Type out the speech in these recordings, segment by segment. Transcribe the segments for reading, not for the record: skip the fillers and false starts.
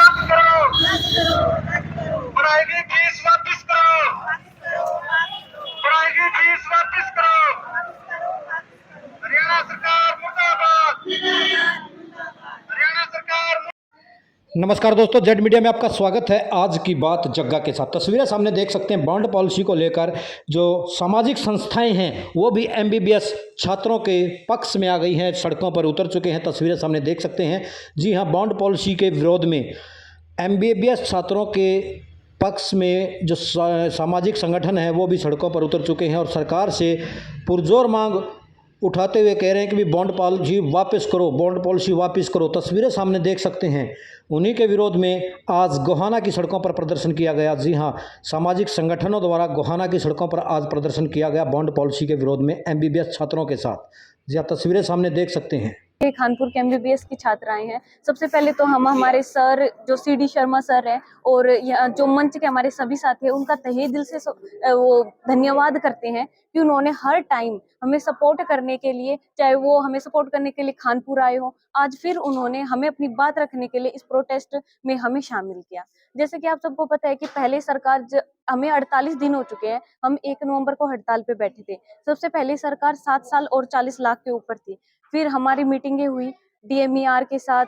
बंद करो, पढ़ाई की फीस वापस करो, पढ़ाई की फीस वापस करो। हरियाणा सरकार मुर्दाबाद, हरियाणा सरकार। नमस्कार दोस्तों, जेड मीडिया में आपका स्वागत है। आज की बात जग्गा के साथ तस्वीरें सामने देख सकते हैं। बॉन्ड पॉलिसी को लेकर जो सामाजिक संस्थाएं हैं वो भी एमबीबीएस छात्रों के पक्ष में आ गई हैं, सड़कों पर उतर चुके हैं। तस्वीरें सामने देख सकते हैं। जी हां, बॉन्ड पॉलिसी के विरोध में एमबीबीएस छात्रों के पक्ष में जो सामाजिक संगठन है वो भी सड़कों पर उतर चुके हैं और सरकार से पुरजोर मांग उठाते हुए कह रहे हैं कि भी बॉन्ड पॉलिसी वापस करो, बॉन्ड पॉलिसी वापस करो। तस्वीरें सामने देख सकते हैं। उन्हीं के विरोध में आज गोहाना की सड़कों पर प्रदर्शन किया गया। जी हां, सामाजिक संगठनों द्वारा गोहाना की सड़कों पर आज प्रदर्शन किया गया बॉन्ड पॉलिसी के विरोध में एमबीबीएस छात्रों के साथ। जी हां, तस्वीरें सामने देख सकते हैं। कानपुर के एमबीबीएस की छात्राएं हैं। सबसे पहले तो हम हमारे सर जो सीडी शर्मा सर हैं और जो मंच के हमारे सभी साथी हैं उनका तहे दिल से वो धन्यवाद करते हैं कि उन्होंने हर टाइम हमें सपोर्ट करने के लिए, चाहे वो हमें सपोर्ट करने के लिए खानपुर आए हो, आज फिर उन्होंने हमें अपनी बात रखने के लिए इस प्रोटेस्ट में हमें शामिल किया। जैसे कि आप सबको पता है कि पहले सरकार हमें 48 दिन हो चुके हैं, हम 1 नवंबर को हड़ताल पे बैठे थे। सबसे पहले सरकार 7 साल और 40 लाख के ऊपर थी। फिर हमारी मीटिंगें हुई डीएमईआर के साथ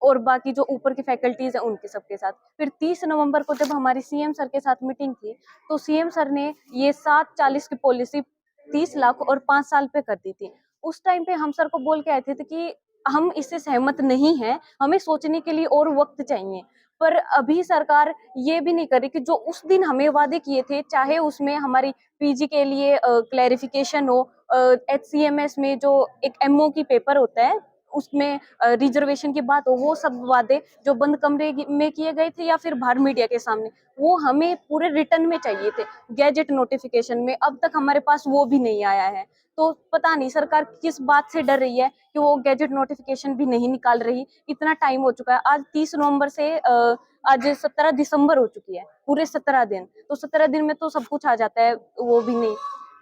और बाकी जो ऊपर की फैकल्टीज है उनके सबके साथ। फिर 30 नवंबर को जब हमारी सीएम सर के साथ मीटिंग थी तो सीएम सर ने ये 7-40 की पॉलिसी 30 लाख और 5 साल पे कर दी थी। उस टाइम पे हम सर को बोल के आए थे कि हम इससे सहमत नहीं हैं, हमें सोचने के लिए और वक्त चाहिए। पर अभी सरकार ये भी नहीं कर रही कि जो उस दिन हमें वादे किए थे, चाहे उसमें हमारी पीजी के लिए क्लैरिफिकेशन हो, एचसीएमएस में जो एक एमओ की पेपर होता है उसमें रिजर्वेशन की बात हो, वो सब वादे जो बंद कमरे में किए गए थे या फिर बाहर मीडिया के सामने, वो हमें पूरे रिटर्न में चाहिए थे गैजेट नोटिफिकेशन में। अब तक हमारे पास वो भी नहीं आया है। तो पता नहीं सरकार किस बात से डर रही है कि वो गैजेट नोटिफिकेशन भी नहीं निकाल रही। इतना टाइम हो चुका है, आज 30 नवंबर से आज 17 दिसंबर हो चुकी है, पूरे 17 दिन। तो 17 दिन में तो सब कुछ आ जाता है, वो भी नहीं।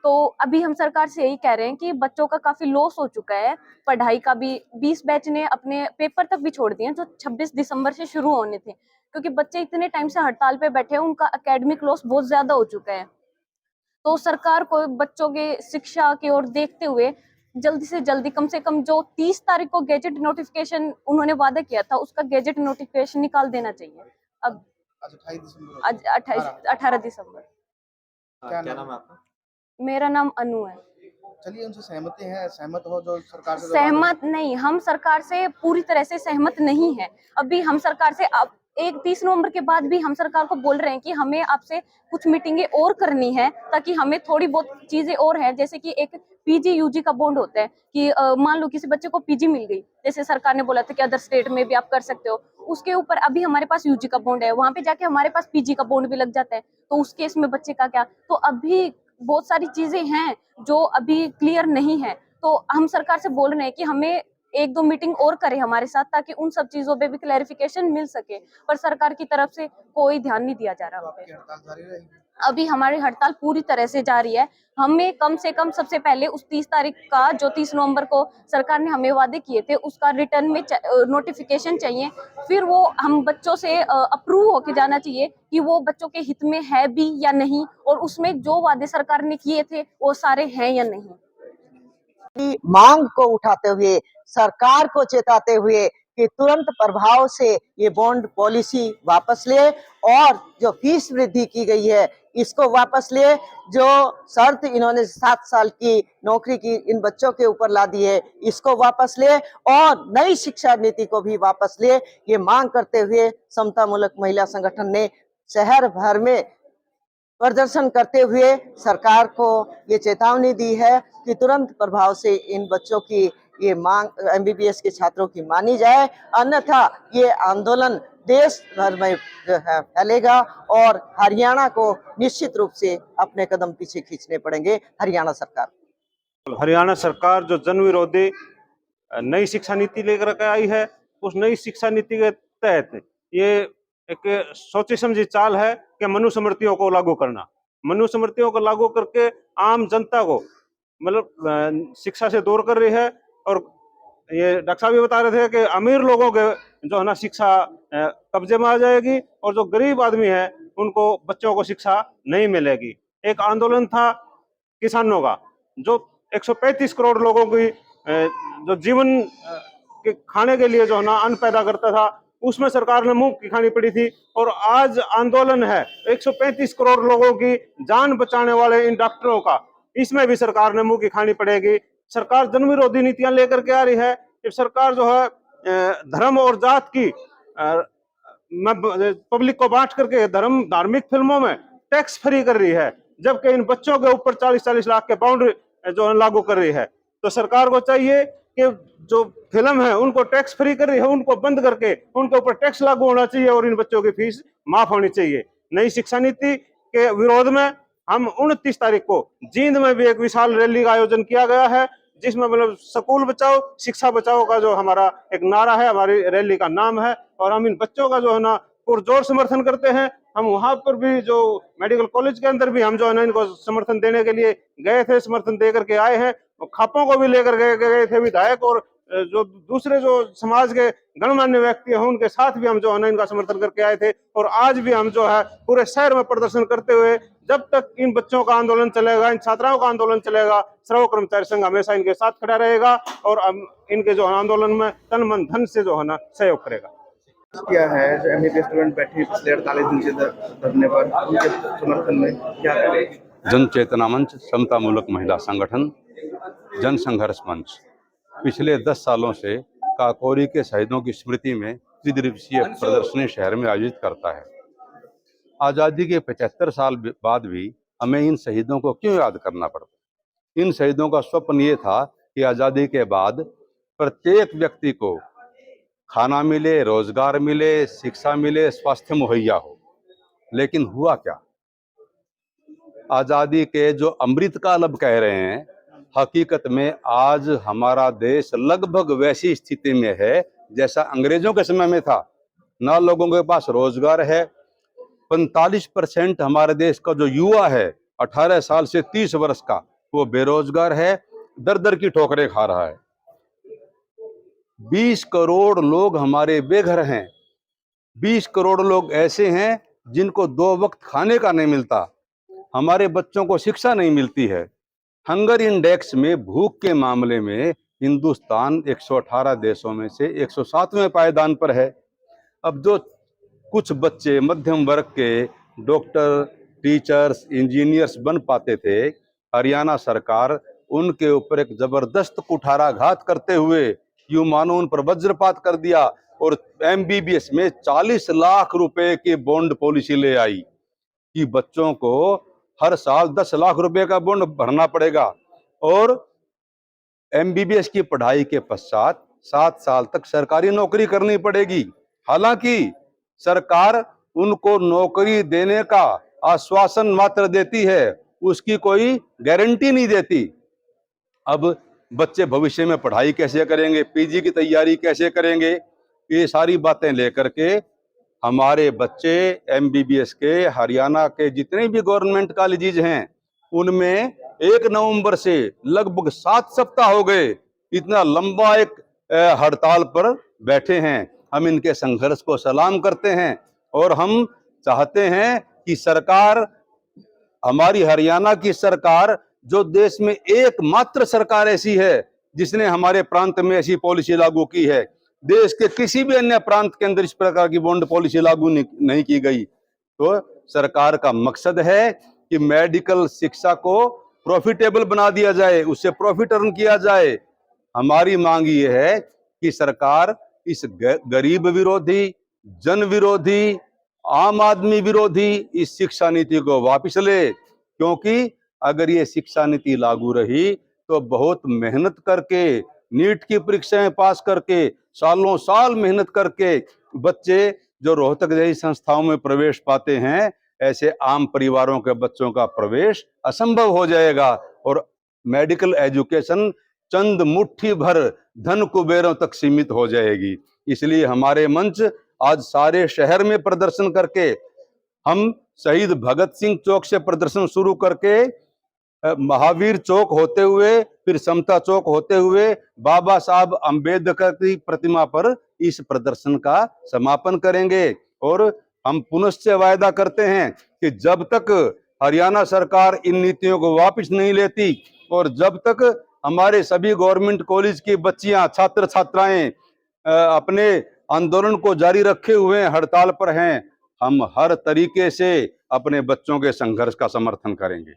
तो अभी हम सरकार से यही कह रहे हैं कि बच्चों का काफी लॉस हो चुका है, पढ़ाई का भी। 20 बैच ने अपने पेपर तक भी छोड़ दिए जो 26 दिसंबर से शुरू होने थे, क्योंकि बच्चे इतने टाइम से हड़ताल पे बैठे हैं, उनका एकेडमिक लॉस बहुत ज्यादा हो चुका है। तो सरकार को बच्चों के शिक्षा की ओर देखते हुए जल्दी से जल्दी, कम से कम जो 30 तारीख को गैजेट नोटिफिकेशन उन्होंने वादा किया था उसका गैजेट नोटिफिकेशन निकाल देना चाहिए। अब आज 18 दिसंबर। क्या नाम है आपका? मेरा नाम अनु है। चलिए, उनसे सहमति है, सहमत हो जो सरकार से? सहमत नहीं, हम सरकार से पूरी तरह से सहमत नहीं है। अभी हम सरकार से अब 30 नवंबर के बाद भी हम सरकार को बोल रहे हैं कि हमें आपसे कुछ मीटिंगें और करनी है, ताकि हमें थोड़ी बहुत चीजें और है। जैसे कि एक पीजी यूजी का बॉन्ड होता है कि मान लो किसी बच्चे को पीजी मिल गई, जैसे सरकार ने बोला था कि अदर स्टेट में भी आप कर सकते हो, उसके ऊपर अभी हमारे पास यूजी का बॉन्ड है, वहां पे जाके हमारे पास पीजी का बॉन्ड भी लग जाता है। तो उस केस में बच्चे का क्या? तो अभी बहुत सारी चीजें हैं जो अभी क्लियर नहीं है। तो हम सरकार से बोल रहे हैं कि हमें 1-2 मीटिंग और करे हमारे साथ, ताकि उन सब चीजों पे भी क्लैरिफिकेशन मिल सके। पर सरकार की तरफ से कोई ध्यान नहीं दिया जा रहा है। अभी हमारी हड़ताल पूरी तरह से जारी है। हमें कम से कम सबसे पहले उस 30 तारीख का, जो 30 नवंबर को सरकार ने हमें वादे किए थे, उसका रिटर्न में नोटिफिकेशन चाहिए। फिर वो हम बच्चों से अप्रूव होके जाना चाहिए कि वो बच्चों के हित में है भी या नहीं, और उसमें जो वादे सरकार ने किए थे वो सारे हैं या नहीं। मांग को उठाते हुए सरकार को चेताते हुए कि तुरंत प्रभाव से ये बॉन्ड पॉलिसी वापस ले, और जो फीस वृद्धि की गई है इसको वापस ले। जो शर्त इन्होंने 7 साल की नौकरी की इन बच्चों के ऊपर ला दी है इसको वापस ले, और नई शिक्षा नीति को भी वापस ले। ये मांग करते हुए समता मूलक महिला संगठन ने शहर भर में प्रदर्शन करते हुए सरकार को ये चेतावनी दी है कि तुरंत प्रभाव से इन बच्चों की ये मांग एमबीबीएस के छात्रों की मानी जाए, अन्यथा ये आंदोलन देश भर में फैलेगा और हरियाणा को निश्चित रूप से अपने कदम पीछे खींचने पड़ेंगे। हरियाणा सरकार जो जन विरोधी नई शिक्षा नीति लेकर के आई है, उस नई शिक्षा नीति के तहत ये एक सोची समझी चाल है कि मनुस्मृतियों को लागू करना। मनुस्मृतियों को लागू करके आम जनता को मतलब शिक्षा से दूर कर रही है और ये डॉक्टर साहब ये बता रहे थे कि अमीर लोगों के जो है ना शिक्षा कब्जे में आ जाएगी और जो गरीब आदमी है उनको बच्चों को शिक्षा नहीं मिलेगी। एक आंदोलन था किसानों का जो 135 करोड़ लोगों की जो जीवन के खाने के लिए जो है ना अन्न पैदा करता था, उसमें सरकार ने मुंह की खानी पड़ी थी। और आज आंदोलन है 135 करोड़ लोगों की जान बचाने वाले इन डॉक्टरों का, इसमें भी सरकार ने मुंह की खानी पड़ेगी। सरकार जन विरोधी नीतियां लेकर के आ रही है। कि सरकार जो है धर्म और जात की पब्लिक को बांट करके धार्मिक फिल्मों में टैक्स फ्री कर रही है, जबकि इन बच्चों के ऊपर 40-40 लाख के बाउंड जो है लागू कर रही है। तो सरकार को चाहिए कि जो फिल्म है उनको टैक्स फ्री कर रही है उनको बंद करके उनके ऊपर टैक्स लागू होना चाहिए और इन बच्चों की फीस माफ होनी चाहिए। नई शिक्षा नीति के विरोध में हम 29 तारीख को जींद में भी एक विशाल रैली का आयोजन किया गया है, जिसमें मतलब स्कूल बचाओ शिक्षा बचाओ का जो हमारा एक नारा है, हमारी रैली का नाम है। और हम इन बच्चों का जो है ना पुरजोर समर्थन करते हैं। हम वहां पर भी जो मेडिकल कॉलेज के अंदर भी हम जो है ना इनको समर्थन देने के लिए गए थे, समर्थन देकर के आए हैं। खापों को भी लेकर गए थे विधायक और जो दूसरे जो समाज के गणमान्य व्यक्ति हैं उनके साथ भी हम जो है ना इनका समर्थन करके आए थे। और आज भी हम जो है पूरे शहर में प्रदर्शन करते हुए, जब तक इन बच्चों का आंदोलन चलेगा, इन छात्राओं का आंदोलन चलेगा, श्रम कर्मचारी संघ हमेशा इनके साथ खड़ा रहेगा और इनके जो आंदोलन में तन मन धन से जो है ना सहयोग करेगा। क्या है जो एमबीबीएस स्टूडेंट बैठे पिछले 48 दिन से धरने पर, उनके समर्थन में क्या करें? जन चेतना मंच, समता मूलक महिला संगठन, जन संघर्ष मंच पिछले 10 सालों से काकोरी के शहीदों की स्मृति में त्रिदिवसीय प्रदर्शनी शहर में आयोजित करता है। आज़ादी के 75 साल बाद भी हमें इन शहीदों को क्यों याद करना पड़ता? इन शहीदों का स्वप्न ये था कि आज़ादी के बाद प्रत्येक व्यक्ति को खाना मिले, रोजगार मिले, शिक्षा मिले, स्वास्थ्य मुहैया हो। लेकिन हुआ क्या? आज़ादी के जो अमृत काल अब कह रहे हैं, हकीकत में आज हमारा देश लगभग वैसी स्थिति में है जैसा अंग्रेजों के समय में था। ना लोगों के पास रोजगार है। 45% हमारे देश का जो युवा है 18 साल से 30 वर्ष का, वो बेरोजगार है, दर दर की ठोकरें खा रहा है। 20 करोड़ लोग हमारे बेघर हैं। 20 करोड़ लोग ऐसे हैं जिनको 2 वक्त खाने का नहीं मिलता। हमारे बच्चों को शिक्षा नहीं मिलती है। हंगर इंडेक्स में भूख के मामले में हिंदुस्तान 118 देशों में से 107वें पायदान पर है। अब जो कुछ बच्चे मध्यम वर्ग के डॉक्टर, टीचर्स, इंजीनियर्स बन पाते थे, हरियाणा सरकार उनके ऊपर एक जबरदस्त कुठाराघात करते हुए यूं मानो उन पर वज्रपात कर दिया और एमबीबीएस में 40 लाख रुपए की बॉन्ड पॉलिसी ले आई कि बच्चों को हर साल 10 लाख रुपए का बॉन्ड भरना पड़ेगा और एमबीबीएस की पढ़ाई के पश्चात 7 साल तक सरकारी नौकरी करनी पड़ेगी। हालांकि सरकार उनको नौकरी देने का आश्वासन मात्र देती है, उसकी कोई गारंटी नहीं देती। अब बच्चे भविष्य में पढ़ाई कैसे करेंगे, पीजी की तैयारी कैसे करेंगे, ये सारी बातें लेकर के हमारे बच्चे एमबीबीएस के हरियाणा के जितने भी गवर्नमेंट कॉलेजेस हैं उनमें 1 नवंबर से लगभग 7 सप्ताह हो गए, इतना लंबा एक हड़ताल पर बैठे हैं। हम इनके संघर्ष को सलाम करते हैं और हम चाहते हैं कि सरकार, हमारी हरियाणा की सरकार, जो देश में एकमात्र सरकार ऐसी है जिसने हमारे प्रांत में ऐसी पॉलिसी लागू की है, देश के किसी भी अन्य प्रांत के अंदर इस प्रकार की बॉन्ड पॉलिसी लागू नहीं की गई। तो सरकार का मकसद है कि मेडिकल शिक्षा को प्रॉफिटेबल बना दिया जाए, उससे प्रॉफिट अर्न किया जाए। हमारी मांग ये है कि सरकार इस गरीब विरोधी, जन विरोधी, आम आदमी विरोधी इस शिक्षा नीति को वापस ले, क्योंकि अगर ये शिक्षा नीति लागू रही तो बहुत मेहनत करके, नीट की परीक्षाएं पास करके, सालों साल मेहनत करके बच्चे जो रोहतक जैसी संस्थाओं में प्रवेश पाते हैं, ऐसे आम परिवारों के बच्चों का प्रवेश असंभव हो जाएगा और मेडिकल एजुकेशन चंद मुट्ठी भर धन कुबेरों तक सीमित हो जाएगी। इसलिए हमारे मंच आज सारे शहर में प्रदर्शन करके, हम शहीद भगत सिंह चौक से प्रदर्शन शुरू करके महावीर चौक होते हुए फिर समता चौक होते हुए बाबा साहब अंबेडकर की प्रतिमा पर इस प्रदर्शन का समापन करेंगे। और हम पुनश्च वायदा करते हैं कि जब तक हरियाणा सरकार इन नीतियों को वापस नहीं लेती और जब तक हमारे सभी गवर्नमेंट कॉलेज की बच्चियां छात्र छात्राएं अपने आंदोलन को जारी रखे हुए हड़ताल पर हैं, हम हर तरीके से अपने बच्चों के संघर्ष का समर्थन करेंगे।